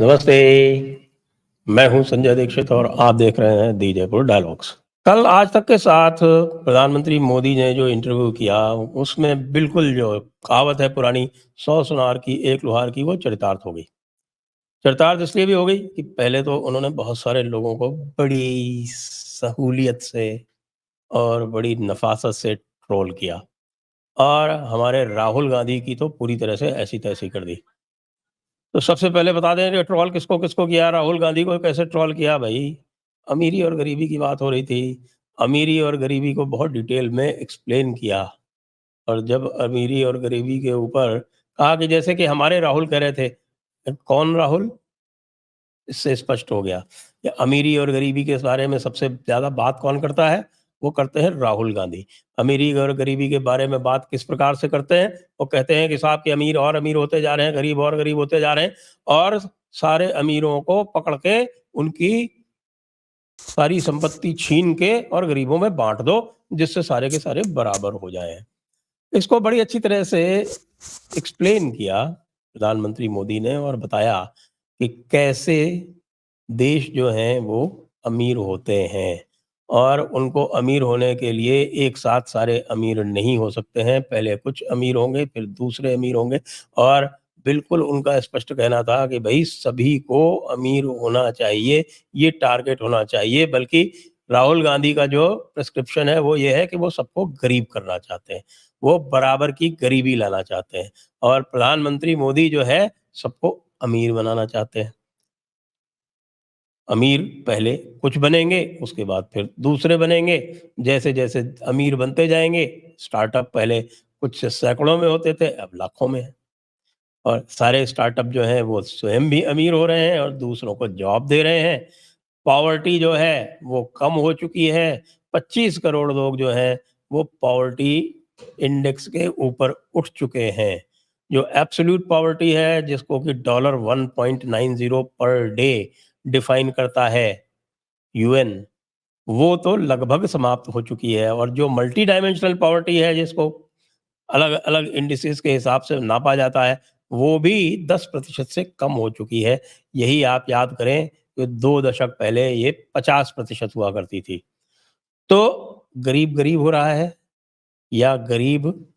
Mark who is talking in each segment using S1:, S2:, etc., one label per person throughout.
S1: नमस्ते, मैं हूँ संजय दीक्षित और आप देख रहे हैं दी जयपुर डायलॉग्स। कल आज तक के साथ प्रधानमंत्री मोदी ने जो इंटरव्यू किया, उसमें बिल्कुल जो कहावत है पुरानी, 100 सुनार की एक लुहार की, वो चरितार्थ हो गई। चरितार्थ इसलिए भी हो गई कि पहले तो उन्होंने बहुत सारे लोगों को बड़ी सहूलियत से और बड़ी नफ़ासत से ट्रोल किया और हमारे राहुल गांधी की तो पूरी तरह से ऐसी-तैसी कर दी। तो सबसे पहले बता दें कि ट्रोल किसको-किसको किया, राहुल गांधी को कैसे ट्रोल किया भई? अमीरी और गरीबी की बात हो रही थी। अमीरी और गरीबी को बहुत डिटेल में एक्सप्लेन किया और जब अमीरी और गरीबी के ऊपर कहा कि जैसे कि हमारे राहुल कह रहे थे, कौन राहुल? इससे स्पष्ट हो गया कि अमीरी और गरीबी के बारे में सबसे ज़्यादा बात कौन करता है? वो करते हैं राहुल गांधी। अमीरी और गरीबी के बारे में बात किस प्रकार से करते हैं? वो कहते हैं कि साहब के अमीर और अमीर होते जा रहे हैं, गरीब और गरीब होते जा रहे हैं और सारे अमीरों को पकड़ के उनकी सारी संपत्ति छीन के और गरीबों में बाँट दो, जिससे सारे के सारे बराबर हो जाएँ। इसको बड़ी अच्छी तरह से एक्सप्लेन किया प्रधानमंत्री मोदी ने और बताया कि कैसे देश जो हैं वो अमीर होते हैं और उनको अमीर होने के लिए एक साथ सारे अमीर नहीं हो सकते हैं। पहले कुछ अमीर होंगे, फिर दूसरे अमीर होंगे और बिल्कुल उनका स्पष्ट कहना था कि भई सभी को अमीर होना चाहिए, ये टारगेट होना चाहिए। बल्कि राहुल गांधी का जो प्रिस्क्रिप्शन है वो ये है कि वो सबको गरीब करना चाहते हैं। वो बराबर की गरीबी लाना चाहते हैं और प्रधानमंत्री मोदी जो है सबको अमीर बनाना चाहते हैं। अमीर पहले कुछ बनेंगे, उसके बाद फिर दूसरे बनेंगे। जैसे-जैसे अमीर बनते जाएँगे, स्टार्टअप पहले कुछ सैकड़ों में होते थे, अब लाखों में हैं। और सारे स्टार्टअप जो हैं वो स्वयं भी अमीर हो रहे हैं और दूसरों को जॉब दे रहे हैं। पॉवर्टी जो है वो कम हो चुकी है। 25 करोड़ लोग जो हैं वो पॉवर्टी इंडेक्स के ऊपर उठ चुके हैं। जो एब्सोल्यूट पॉवर्टी है जिसको कि डॉलर 1.90 पर डे डिफाइन करता है यूएन, वो तो लगभग समाप्त हो चुकी है और जो मल्टी डायमेंशनल पॉवर्टी है जिसको अलग-अलग इंडिसेस के हिसाब से नापा जाता है, वो भी 10% से कम हो चुकी है। यही आप याद करें कि 2 दशक पहले ये 50% हुआ करती थी। तो गरीब गरीब हो रहा है या गरीब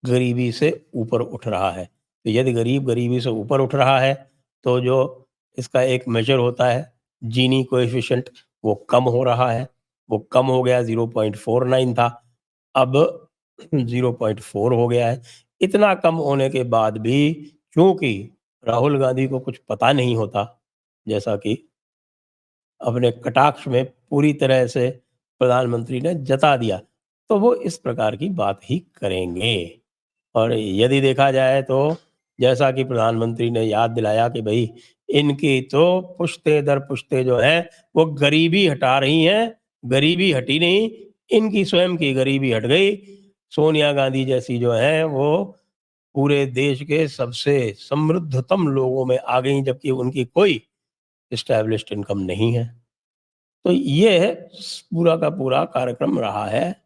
S1: गरीबी से ऊपर उठ रहा है। तो यदि गरीब गरीबी से ऊपर उठ रहा है, तो जो इसका एक मेजर होता है जीनी कोएफ़िशिएंट, वो कम हो रहा है। वो कम हो गया, 0.49 था, अब 0.4 हो गया है। इतना कम होने के बाद भी चूँकि राहुल गांधी को कुछ पता नहीं होता, जैसा कि अपने कटाक्ष में पूरी तरह से प्रधानमंत्री ने जता दिया, तो वो इस प्रकार की बात ही करेंगे। और यदि देखा जाए तो जैसा कि प्रधानमंत्री ने याद दिलाया कि भई इनकी तो पुश्ते दर पुश्ते जो हैं वो गरीबी हटा रही हैं, गरीबी हटी नहीं, इनकी स्वयं की गरीबी हट गई। सोनिया गांधी जैसी जो हैं वो पूरे देश के सबसे समृद्धतम लोगों में आ गईं जबकि उनकी कोई एस्टेब्लिश्ड इनकम नहीं है। तो ये है पूरा का पूरा कार्यक्रम रहा है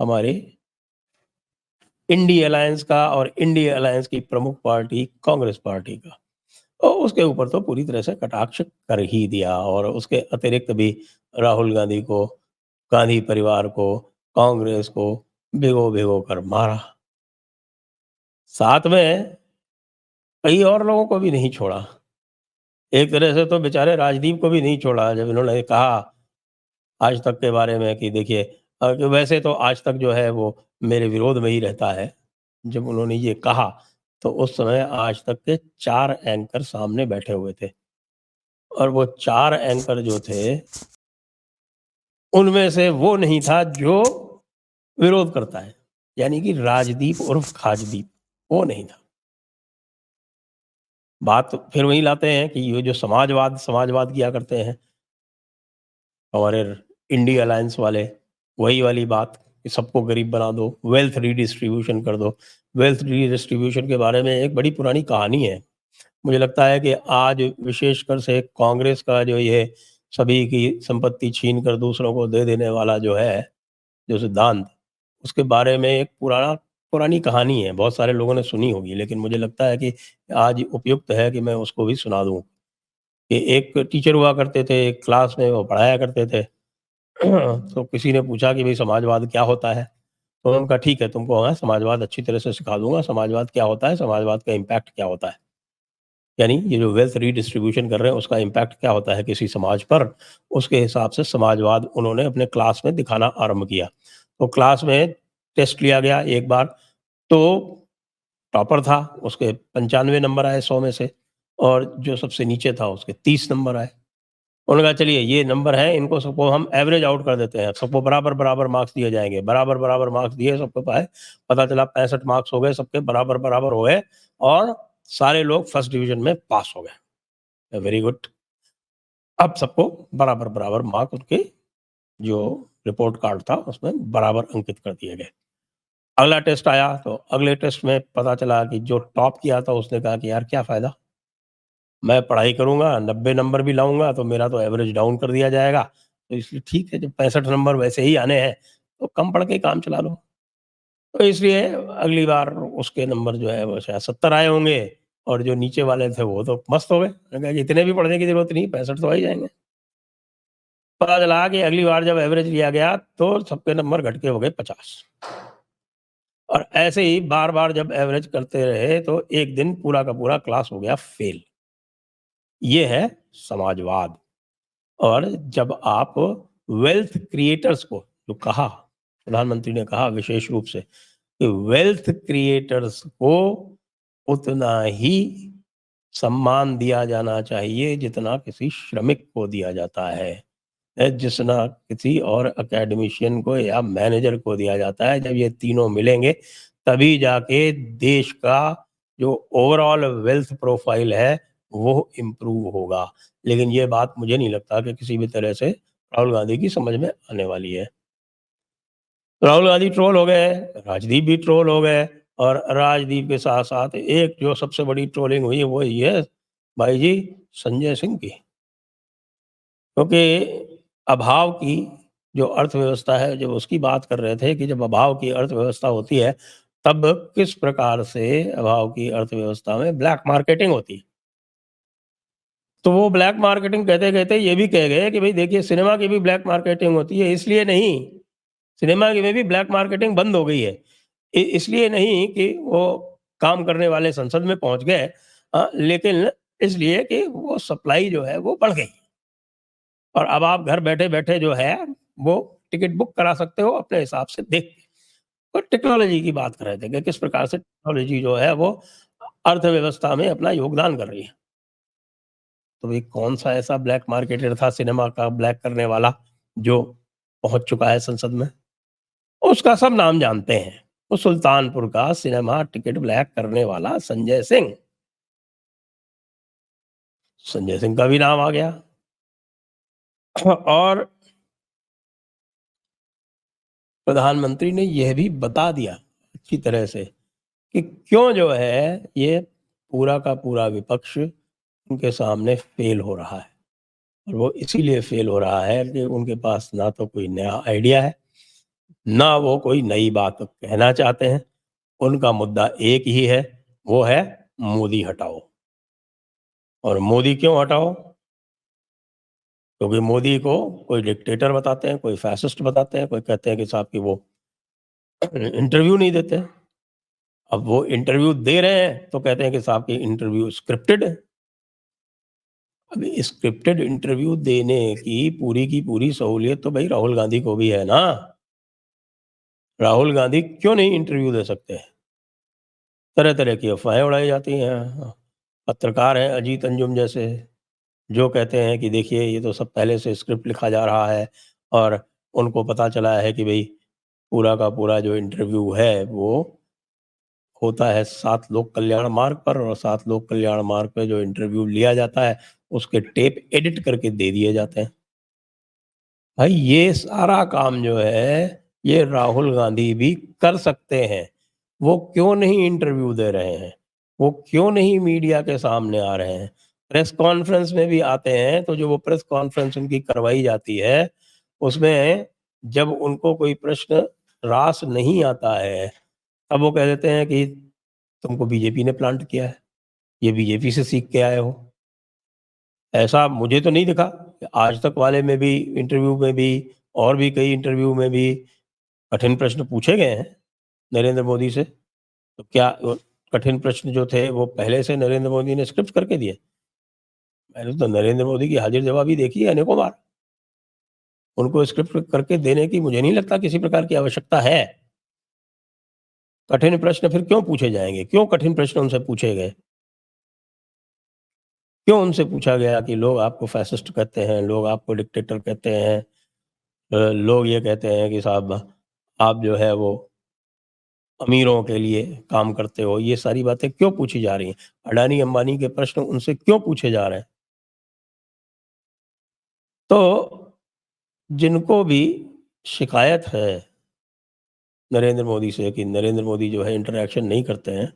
S1: हमारे इंडी अलायंस का और इंडी अलायंस की प्रमुख पार्टी कांग्रेस पार्टी का। और उसके ऊपर तो पूरी तरह से कटाक्ष कर ही दिया और उसके अतिरिक्त भी राहुल गांधी को, गांधी परिवार को, कांग्रेस को भिगो-भिगो कर मारा। साथ में कई और लोगों को भी नहीं छोड़ा। एक तरह से तो बेचारे राजदीप को भी नहीं छोड़ा जब इन्होंने कहा आज तक के बारे में कि देखिए कि वैसे तो आज तक जो है वो मेरे विरोध में ही रहता है। जब उन्होंने ये कहा, तो उस समय आज तक के 4 एंकर सामने बैठे हुए थे और वो 4 एंकर जो थे, उनमें से वो नहीं था जो विरोध करता है। यानी कि राजदीप उर्फ खाजदीप, वो नहीं था। बात तो फिर वही लाते हैं कि ये जो समाजवाद समाजवाद किया करते हैं हमारे इंडी अलायंस वाले, वही वाली बात कि सबको गरीब बना दो, वेल्थ रीडिस्ट्रीब्यूशन कर दो। वेल्थ रीडिस्ट्रीब्यूशन के बारे में एक बड़ी पुरानी कहानी है। मुझे लगता है कि आज विशेषकर से कांग्रेस का जो ये सभी की संपत्ति छीन कर दूसरों को दे देने वाला जो है, जो सिद्धांत, उसके बारे में एक पुराना पुरानी कहानी है, बहुत सारे लोगों ने सुनी होगी, लेकिन मुझे लगता है कि आज उपयुक्त है कि मैं उसको भी सुना दूँ। कि एक टीचर हुआ करते थे, एक क्लास में वो पढ़ाया करते थे। तो किसी ने पूछा कि भई समाजवाद क्या होता है? तो उन्होंने कहा ठीक है, तुमको मैं समाजवाद अच्छी तरह से सिखा दूँगा, समाजवाद क्या होता है, समाजवाद का इम्पैक्ट क्या होता है। यानी ये जो वेल्थ रीडिस्ट्रीब्यूशन कर रहे हैं उसका इम्पैक्ट क्या होता है किसी समाज पर, उसके हिसाब से समाजवाद उन्होंने अपने क्लास में दिखाना आरंभ किया। तो क्लास में टेस्ट लिया गया एक बार, तो टॉपर था, उसके 95 नंबर आए 100 में से और जो सबसे नीचे था उसके 30 नंबर आए। उन्होंने कहा चलिए ये नंबर है, इनको सबको हम एवरेज आउट कर देते हैं, सबको बराबर-बराबर मार्क्स दिए जाएँगे। बराबर-बराबर मार्क्स दिए सबको पाए, पता चला 65 मार्क्स हो गए, सबके बराबर-बराबर हो गए और सारे लोग फर्स्ट डिवीज़न में पास हो गए। Very good. अब सबको बराबर-बराबर मार्क उनके जो रिपोर्ट कार्ड था उसमें बराबर अंकित कर दिए गए। अगला टेस्ट आया तो अगले टेस्ट में पता चला कि जो टॉप किया था उसने कहा कि यार क्या फ़ायदा? मैं पढ़ाई करूँगा, 90 नंबर भी लाऊँगा तो मेरा तो एवरेज डाउन कर दिया जाएगा। तो इसलिए ठीक है जब 65 नंबर वैसे ही आने हैं, तो कम पढ़ के काम चला लो। तो इसलिए अगली बार उसके नंबर जो है वो शायद 70 आए होंगे और जो नीचे वाले थे वो तो मस्त हो गए। मैंने कहा कि इतने भी पढ़ने की ज़रूरत नहीं, 65 तो आ ही जाएँगे। पता चला कि अगली बार जब एवरेज लिया गया तो सबके नंबर घट के हो गए 50 और ऐसे ही बार-बार जब एवरेज करते रहे तो एक दिन पूरा का पूरा क्लास हो गया फेल। ये है समाजवाद। और जब आप वेल्थ क्रिएटर्स को जो कहा, प्रधानमंत्री ने कहा विशेष रूप से कि वेल्थ क्रिएटर्स को उतना ही सम्मान दिया जाना चाहिए जितना किसी श्रमिक को दिया जाता है। जितना किसी और एकेडमिशियन को या मैनेजर को दिया जाता है। जब ये तीनों मिलेंगे तभी जाके देश का जो ओवरऑल वेल्थ प्रोफाइल है वो इम्प्रूव होगा। लेकिन ये बात मुझे नहीं लगता कि किसी भी तरह से राहुल गांधी की समझ में आने वाली है। राहुल गांधी ट्रोल हो गए, राजदीप भी ट्रोल हो गए और राजदीप के साथ-साथ एक जो सबसे बड़ी ट्रोलिंग हुई वो ये है भाई जी संजय सिंह की। क्योंकि अभाव की जो अर्थव्यवस्था है, जब उसकी बात कर रहे थे कि जब अभाव की अर्थव्यवस्था होती है, तब किस प्रकार से अभाव की अर्थव्यवस्था में ब्लैक मार्केटिंग होती है। तो वो ब्लैक मार्केटिंग कहते-कहते ये भी कह गए कि भई देखिए सिनेमा की भी ब्लैक मार्केटिंग होती है, इसलिए नहीं, सिनेमा की में भी ब्लैक मार्केटिंग बंद हो गई है। इसलिए नहीं कि वो काम करने वाले संसद में पहुँच गए लेकिन इसलिए कि वो सप्लाई जो है वो बढ़ गई। और अब आप घर बैठे-बैठे जो है, वो टिकट बुक करा सकते हो अपने हिसाब से देख के। तो टेक्नोलॉजी की बात कर रहे थे कि किस प्रकार से टेक्नोलॉजी जो है वो अर्थव्यवस्था में अपना योगदान कर रही है। तो ये कौन-सा ऐसा ब्लैक मार्केटर था सिनेमा का ब्लैक करने वाला, जो पहुँच चुका है संसद में? उसका सब नाम जानते हैं। वो सुल्तानपुर का सिनेमा टिकट ब्लैक करने वाला संजय सिंह। संजय सिंह का भी नाम आ गया। और प्रधानमंत्री ने यह भी बता दिया अच्छी तरह से कि क्यों जो है ये पूरा का पूरा विपक्ष उनके सामने फेल हो रहा है। और वो इसीलिए फेल हो रहा है कि उनके पास ना तो कोई नया आइडिया है, ना वो कोई नई बात कहना चाहते हैं। उनका मुद्दा एक ही है, वो है मोदी हटाओ। और मोदी क्यों हटाओ? क्योंकि मोदी को कोई डिक्टेटर बताते हैं, कोई फ़ैसिस्ट बताते हैं, कोई कहते हैं कि साहब कि वो इंटरव्यू नहीं देते। अब वो इंटरव्यू दे रहे हैं, तो कहते हैं कि साहब की इंटरव्यू स्क्रिप्टेड है। अब स्क्रिप्टेड इंटरव्यू देने की पूरी सहूलियत तो भई राहुल गांधी को भी है ना। राहुल गांधी क्यों नहीं इंटरव्यू दे सकते? तरह-तरह की अफ़वाहें उड़ाई जाती हैं। पत्रकार हैं अजीत अंजुम जैसे, जो कहते हैं कि देखिए ये तो सब पहले से स्क्रिप्ट लिखा जा रहा है और उनको पता चला है कि भई पूरा का पूरा जो इंटरव्यू है वो होता है 7 लोक कल्याण मार्ग पर और 7 लोक कल्याण मार्ग पे जो इंटरव्यू लिया जाता है, उसके टेप एडिट करके दे दिए जाते हैं। भाई ये सारा काम जो है, ये राहुल गांधी भी कर सकते हैं। वो क्यों नहीं इंटरव्यू दे रहे हैं? वो क्यों नहीं मीडिया के सामने आ रहे हैं? प्रेस कॉन्फ्रेंस में भी आते हैं, तो जो वो प्रेस कॉन्फ्रेंस उनकी करवाई जाती है, उसमें जब उनको कोई प्रश्न रास नहीं आता है अब वो कह देते हैं कि तुमको बीजेपी ने प्लांट किया है, ये बीजेपी से सीख के आए हो। ऐसा मुझे तो नहीं दिखा। आज तक वाले में भी, इंटरव्यू में भी और भी कई इंटरव्यू में भी कठिन प्रश्न पूछे गए हैं नरेंद्र मोदी से। तो क्या वो कठिन प्रश्न जो थे वो पहले से नरेंद्र मोदी ने स्क्रिप्ट करके दिए? मैंने तो नरेंद्र मोदी की हाजिर-जवाबी देखी है अनेकों बार। उनको स्क्रिप्ट करके देने की मुझे नहीं लगता किसी प्रकार की आवश्यकता है। कठिन प्रश्न फिर क्यों पूछे जाएँगे? क्यों कठिन प्रश्न उनसे पूछे गए? क्यों उनसे पूछा गया कि लोग आपको फ़ैसिस्ट कहते हैं, लोग आपको डिक्टेटर कहते हैं, लोग ये कहते हैं कि साहब आप जो है वो अमीरों के लिए काम करते हो, ये सारी बातें क्यों पूछी जा रही हैं? अडानी-अंबानी के प्रश्न उनसे क्यों पूछे जा रहे हैं? तो जिनको भी शिकायत है नरेंद्र मोदी से कि नरेंद्र मोदी जो है इंटरैक्शन नहीं करते हैं,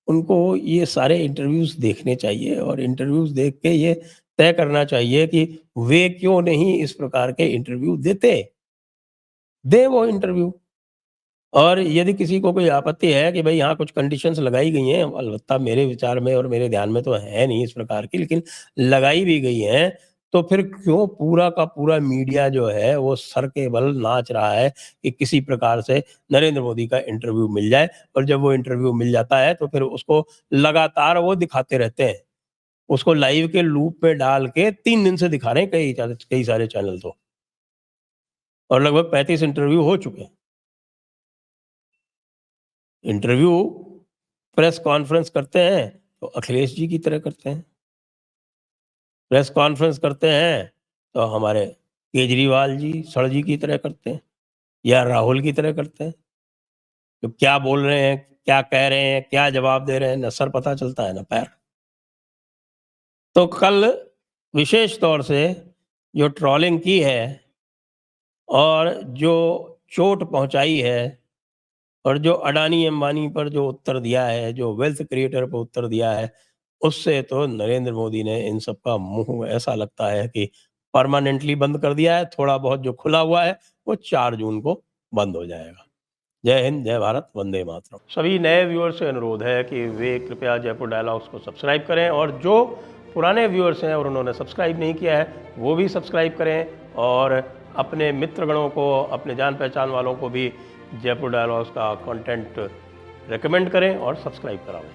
S1: उनको ये सारे इंटरव्यूज़ देखने चाहिए और इंटरव्यूज़ देख के ये तय करना चाहिए कि वे क्यों नहीं इस प्रकार के इंटरव्यू देते? दें वो इंटरव्यू। और यदि किसी को कोई आपत्ति है कि भई यहाँ कुछ कंडीशंस लगाई गई हैं, अलबत्ता मेरे विचार में और मेरे ध्यान में तो है नहीं इस प्रकार की, लेकिन लगाई भी गई हैं, तो फिर क्यों पूरा का पूरा मीडिया जो है वो सर के बल नाच रहा है कि किसी प्रकार से नरेंद्र मोदी का इंटरव्यू मिल जाए, और जब वो इंटरव्यू मिल जाता है तो फिर उसको लगातार वो दिखाते रहते हैं। उसको लाइव के लूप में डाल के 3 दिन से दिखा रहे हैं कई सारे चैनल तो, और लगभग 35 इंटरव्यू हो चुके हैं। इंटरव्यू प्रेस कॉन्फ्रेंस करते हैं तो अखिलेश जी की तरह करते हैं, प्रेस कॉन्फ्रेंस करते हैं तो हमारे केजरीवाल जी, सर जी की तरह करते हैं या राहुल की तरह करते हैं। तो क्या बोल रहे हैं, क्या कह रहे हैं, क्या जवाब दे रहे हैं, ना सर पता चलता है ना पैर। तो कल विशेष तौर से जो ट्रोलिंग की है और जो चोट पहुँचाई है और जो अडानी-अंबानी पर जो उत्तर दिया है, जो वेल्थ क्रिएटर पर उत्तर दिया है, उससे तो नरेंद्र मोदी ने इन सब का मुँह ऐसा लगता है कि परमानेंटली बंद कर दिया है, थोड़ा बहुत जो खुला हुआ है, वो 4 जून को बंद हो जाएगा। जय हिंद, जय भारत, वंदे मातरम। सभी नए व्यूअर्स से अनुरोध है कि वे कृपया जयपुर डायलॉग्स को सब्सक्राइब करें, और जो पुराने व्यूअर्स हैं और उन्होंने सब्सक्राइब नहीं किया है, वो भी सब्सक्राइब करें और अपने मित्रगणों को, अपने जान-पहचान वालों को भी जयपुर डायलॉग्स का कंटेंट रिकमेंड करें और सब्सक्राइब करावें।